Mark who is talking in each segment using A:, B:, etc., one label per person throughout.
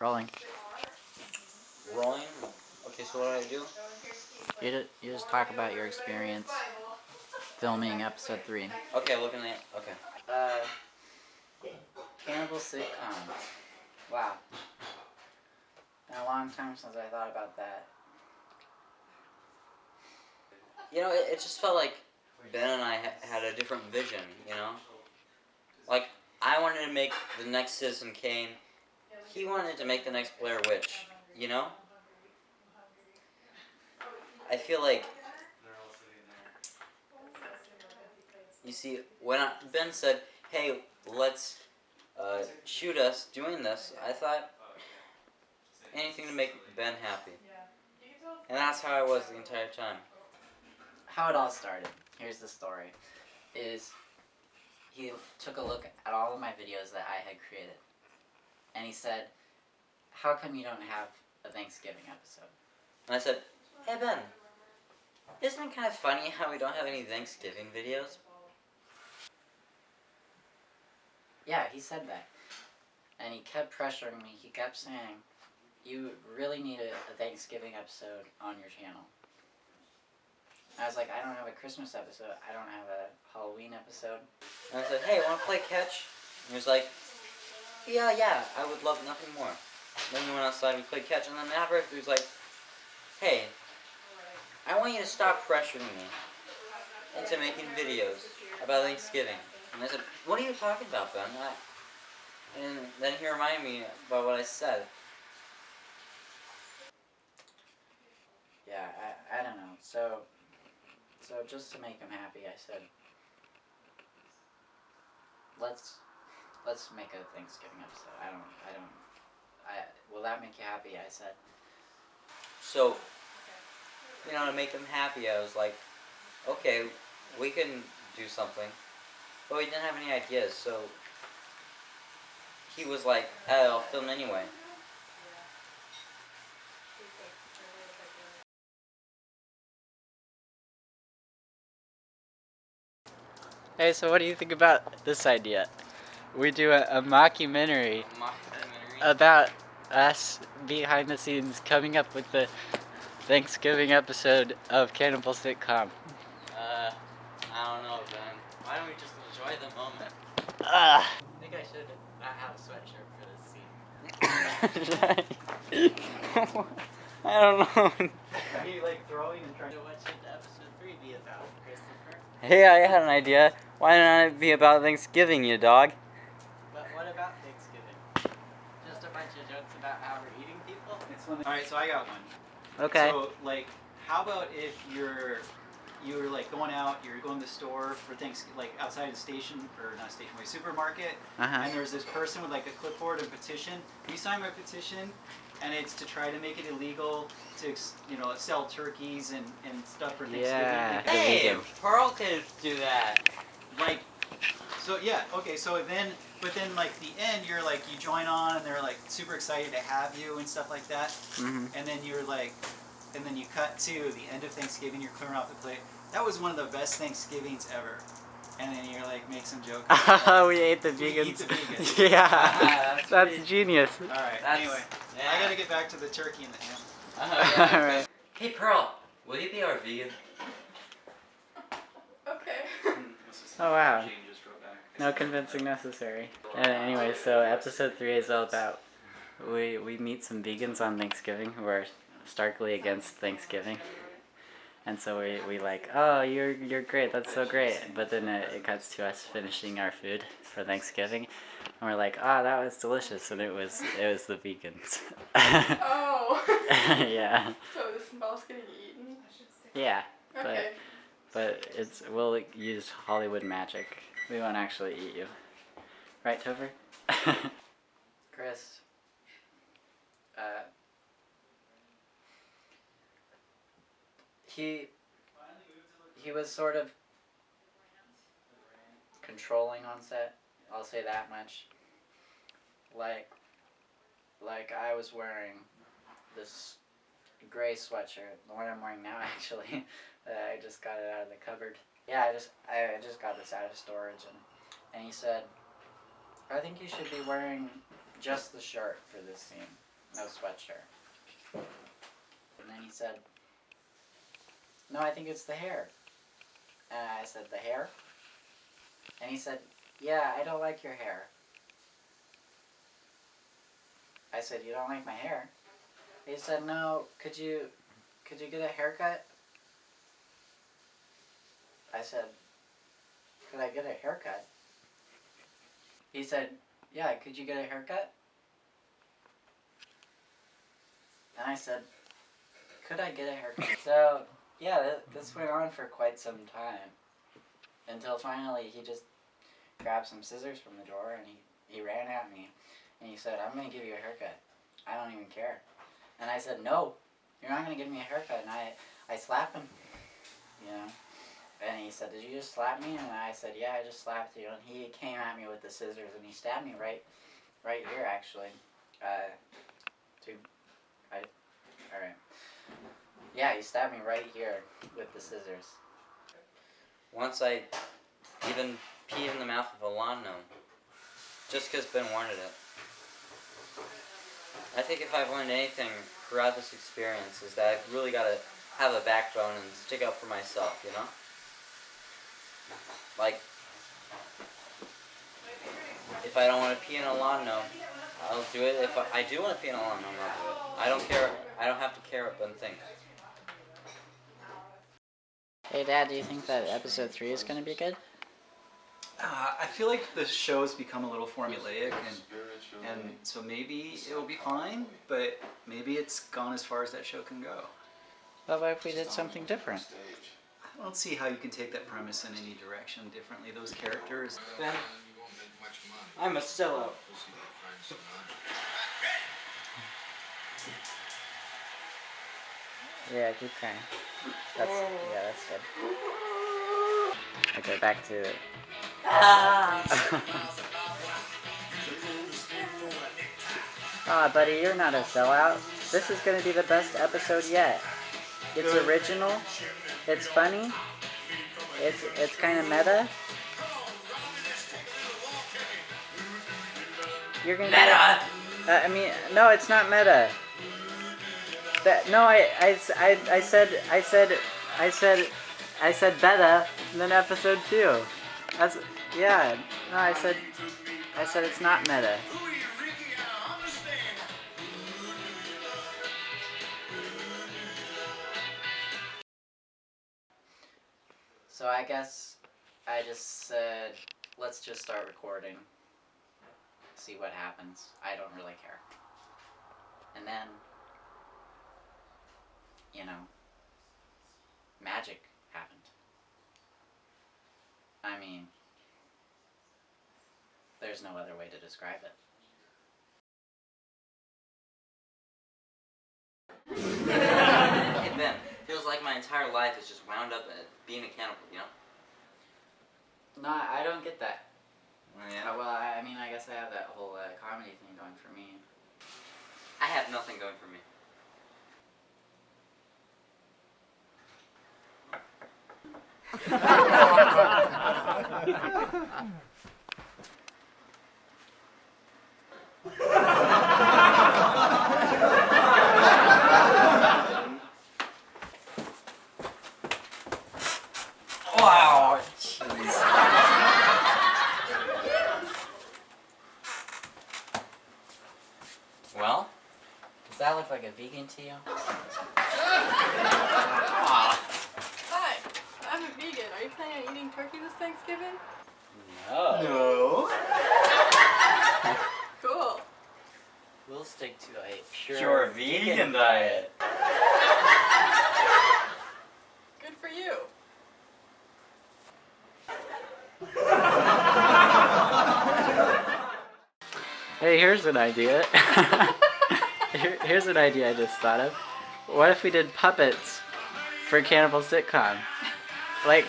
A: Rolling.
B: Rolling? Okay, so what do I do?
A: You just talk about your experience filming episode 3.
B: Okay, looking at... Okay.
A: Cannibal Sitcom. Wow. Been a long time since I thought about that.
B: You know, it just felt like Ben and I had a different vision, you know? Like, I wanted to make the next Citizen Kane. He wanted to make the next Blair Witch, you know? I feel like... You see, when Ben said, hey, let's shoot us doing this, I thought anything to make Ben happy. And that's how I was the entire time.
A: How it all started, here's the story, is he took a look at all of my videos that I had created, and he said, how come you don't have a Thanksgiving episode?
B: And I said, hey Ben, isn't it kind of funny how we don't have any Thanksgiving videos?
A: Yeah, he said that. And he kept pressuring me, he kept saying, you really need a Thanksgiving episode on your channel. I was like, I don't have a Christmas episode, I don't have a Halloween episode.
B: And I said, hey, want to play catch? And he was like, yeah, I would love nothing more. Then we went outside and we played catch, and then after he was like, hey, I want you to stop pressuring me into making videos about Thanksgiving. And I said, what are you talking about, Ben? And then he reminded me about what I said.
A: Yeah, I don't know. So just to make him happy, I said, let's make a Thanksgiving episode. Will that make you happy? I said.
B: So, you know, to make him happy, I was like, okay, we can do something. But we didn't have any ideas, so he was like, I'll film anyway.
A: Hey, so what do you think about this idea? We do a mockumentary about us behind the scenes coming up with the Thanksgiving episode of Cannibal Sitcom.
B: I don't know, Ben. Why don't we just enjoy the moment?
A: I think I should not have a sweatshirt for this scene.
B: I don't know.
A: Are you like throwing and trying to watch episode 3 be about, Christopher?
B: Hey, I had an idea. Why not it be about Thanksgiving, you dog?
A: But what about Thanksgiving? Just a bunch of jokes about how we're eating people?
C: Alright, so I got one.
A: Okay.
C: So, like, how about if you're like going out, you're going to the store for Thanksgiving, like outside the station, or not station, wait, supermarket, and there's this person with like a clipboard and petition. You sign my petition, and it's to try to make it illegal to, you know, sell turkeys and stuff for Thanksgiving.
A: Yeah.
B: Hey, Pearl could do that.
C: Like, so yeah, okay, so then, but then like the end, you're like, you join on, and they're like super excited to have you and stuff like that, and then you're like, and then you cut to the end of Thanksgiving, you're clearing off the plate. That was one of the best Thanksgivings ever. And then you're like, make some joke.
A: Oh, we ate the vegans.
C: Eat the vegans.
A: Yeah, that's genius.
C: Alright, anyway,
B: yeah.
C: I gotta get back to the turkey and the ham.
B: Yeah.
A: Alright.
B: Hey, Pearl, will you be our vegan?
D: Okay.
A: Oh, wow. No convincing necessary. Anyway, so episode 3 is all about we meet some vegans on Thanksgiving who are starkly against Thanksgiving. And so we like, oh, you're great, that's so great. But then it cuts to us finishing our food for Thanksgiving, and we're like, oh, that was delicious, and it was the vegans.
D: Oh.
A: Yeah.
D: So this involves getting eaten?
A: Yeah.
D: Okay.
A: But we'll use Hollywood magic. We won't actually eat you. Right, Topher? Chris. He was sort of controlling on set, I'll say that much. Like I was wearing this gray sweatshirt, the one I'm wearing now actually. I just got it out of the cupboard. Yeah, I just got this out of storage, and he said, I think you should be wearing just the shirt for this scene. no sweatshirt. And then he said, no, I think it's the hair. And I said, the hair? And he said, yeah, I don't like your hair. I said, you don't like my hair? He said, no, could you get a haircut? I said, could I get a haircut? He said, yeah, could you get a haircut? And I said, could I get a haircut? So, yeah, this went on for quite some time. Until finally he just grabbed some scissors from the drawer and he ran at me. And he said, I'm going to give you a haircut. I don't even care. And I said, no, you're not going to give me a haircut. And I slapped him, you know. And he said, did you just slap me? And I said, yeah, I just slapped you. And he came at me with the scissors and he stabbed me right here, actually. Alright. Yeah, he stabbed me right here with the scissors.
B: Once I even peed in the mouth of a lawn gnome. Just because Ben wanted it. I think if I've learned anything throughout this experience is that I've really got to have a backbone and stick up for myself, you know? Like, if I don't want to pee in a lawn gnome, I'll do it. If I do want to pee in a lawn gnome, I'll do it. I don't care. I don't have to care what Ben thinks.
A: Hey Dad, do you think that episode 3 is going to be good?
C: I feel like the show's become a little formulaic, and so maybe it'll be fine, but maybe it's gone as far as that show can go.
A: But what if we did something different?
C: I don't see how you can take that premise in any direction differently. Those characters.
B: Ben, I'm a sellout.
A: Yeah, keep crying. That's good. Okay, back to it. Aw, buddy, you're not a sellout. This is gonna be the best episode yet. It's original. It's funny. It's kind of meta. You're gonna
B: Meta.
A: I mean, no, it's not meta. No, I said beta, and then episode 2. That's, yeah. No, I said it's not meta. So I guess I just said, let's just start recording. See what happens. I don't really care. And then, you know, magic happened. I mean, there's no other way to describe it.
B: Hey Ben, feels like my entire life is just wound up at being a cannibal, you know?
A: No, I don't get that.
B: Yeah.
A: Well, I mean, I guess I have that whole comedy thing going for me.
B: I have nothing going for me.
A: Wow, jeez.
B: Well?
A: Does that look like a vegan to you?
D: Hi, I'm a vegan. Are you planning on eating turkey this Thanksgiving?
A: No.
C: No.
D: Cool.
A: We'll stick to a pure,
B: Pure vegan diet.
D: Good for you.
A: Hey, here's an idea. Here's an idea I just thought of. What if we did puppets for Cannibal Sitcom? Like,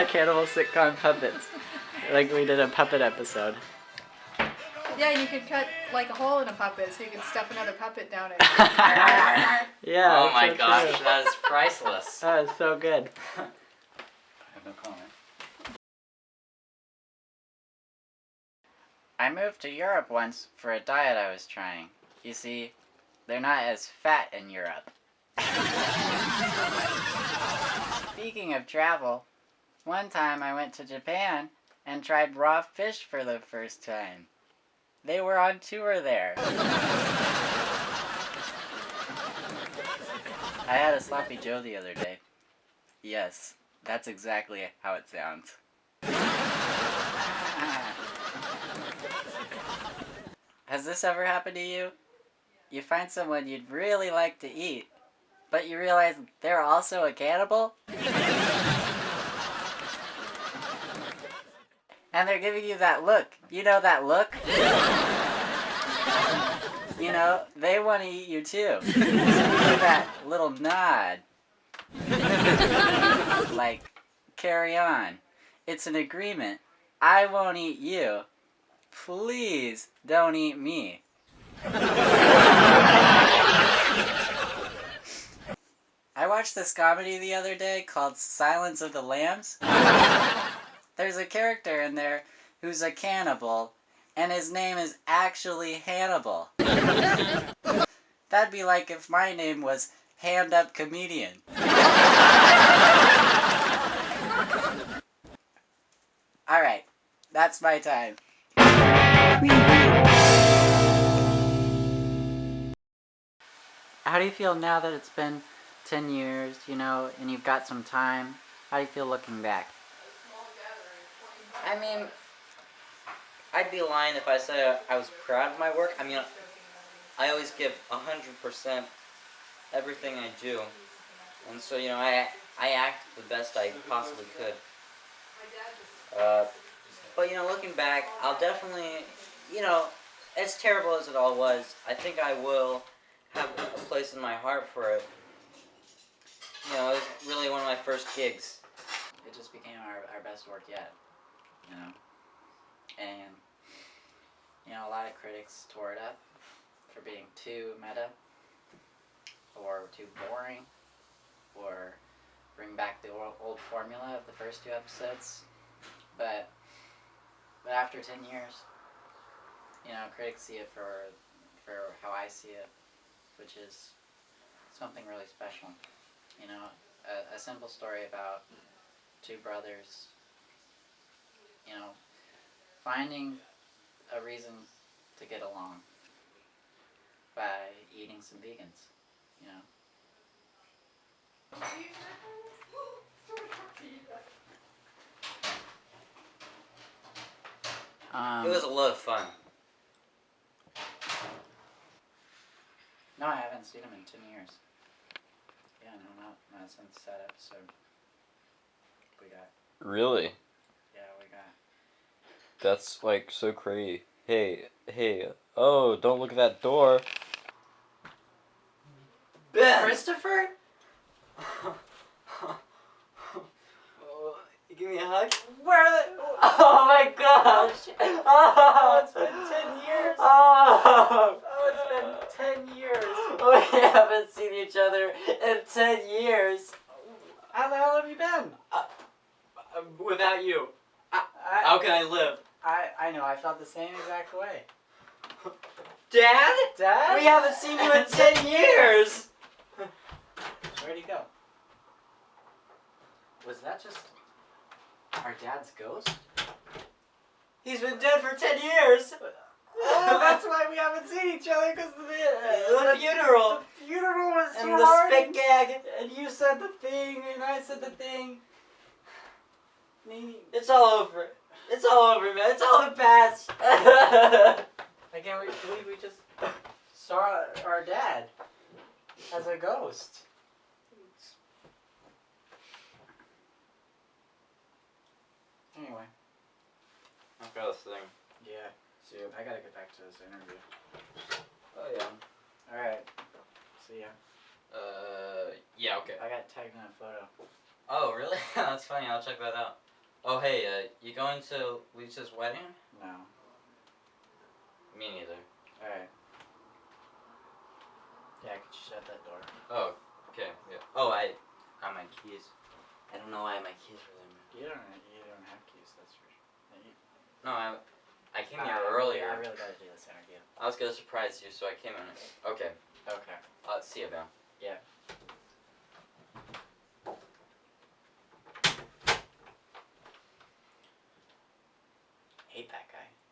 A: Cannibal Sitcom puppets. Like we did a puppet episode.
D: Yeah, you could cut like a hole in a puppet so you can stuff another puppet down it.
A: Yeah.
B: Oh my
A: so
B: gosh,
A: true.
B: that is priceless.
A: That is so good.
B: I have no comment.
A: I moved to Europe once for a diet I was trying. You see, they're not as fat in Europe. Speaking of travel, one time I went to Japan and tried raw fish for the first time. They were on tour there. I had a sloppy Joe the other day. Yes, that's exactly how it sounds. Has this ever happened to you? You find someone you'd really like to eat, but you realize they're also a cannibal? And they're giving you that look. You know that look? You know, they want to eat you too. So you do that little nod. Like, carry on. It's an agreement. I won't eat you. Please don't eat me. I watched this comedy the other day called Silence of the Lambs. There's a character in there who's a cannibal, and his name is actually Hannibal. That'd be like if my name was Hand Up Comedian. Alright, that's my time. How do you feel now that it's been 10 years, you know, and you've got some time? How do you feel looking back?
B: I mean, I'd be lying if I said I was proud of my work. I mean, I always give 100% everything I do. And so, you know, I act the best I possibly could. But, you know, looking back, I'll definitely, you know, as terrible as it all was, I think I will have a place in my heart for it. You know, it was really one of my first gigs.
A: It just became our best work yet, you know? And, you know, a lot of critics tore it up for being too meta, or too boring, or bring back the old formula of the first 2 episodes. But after 10 years, you know, critics see it for how I see it, which is something really special. You know, a simple story about 2 brothers, you know, finding a reason to get along by eating some vegans, you know.
B: It was a lot of fun.
A: No, I haven't seen him in 10 years. Yeah, no, not since that episode. We got.
E: Really?
A: Yeah, we got.
E: That's like so crazy. Hey, oh, don't look at that door.
B: Ben!
A: Christopher?
B: You give me a hug?
A: Where the...
B: Oh my gosh!
A: Oh, it's been 10 years.
B: Oh,
A: it's been 10 years.
B: we haven't seen each other in 10 years.
A: How the hell have you been?
B: Without you. How can I live?
A: I know, I felt the same exact way.
B: Dad?
A: Dad?
B: We haven't seen you in 10 years!
A: Where'd he go? Was that just our dad's ghost?
B: He's been dead for 10 years!
A: Oh, that's why we haven't seen each other, because
B: The funeral!
A: The funeral was
B: And
A: so
B: the
A: hard.
B: spit gag!
A: And you said the thing, and I said the thing.
B: It's all over. It's all over, man. It's all in the past.
A: I can't believe we just saw our dad as a ghost. Anyway.
B: I've got a thing.
A: Yeah. See, I gotta get back to this interview.
B: Oh, yeah.
A: Alright. See ya.
B: Yeah, okay.
A: I got tagged in a photo.
B: Oh, really? That's funny. I'll check that out. Oh, hey, you going to Lisa's wedding?
A: No.
B: Me neither.
A: Alright. Yeah, could you shut that door?
B: Oh, okay, yeah. Oh, I got my keys. I don't know why my keys were there, man.
A: You don't have keys, that's for sure.
B: No, I came here earlier.
A: I really gotta do this interview.
B: I was gonna surprise you, so I came in. Okay.
A: Okay.
B: See you, Val.
A: Yeah. Hate that guy.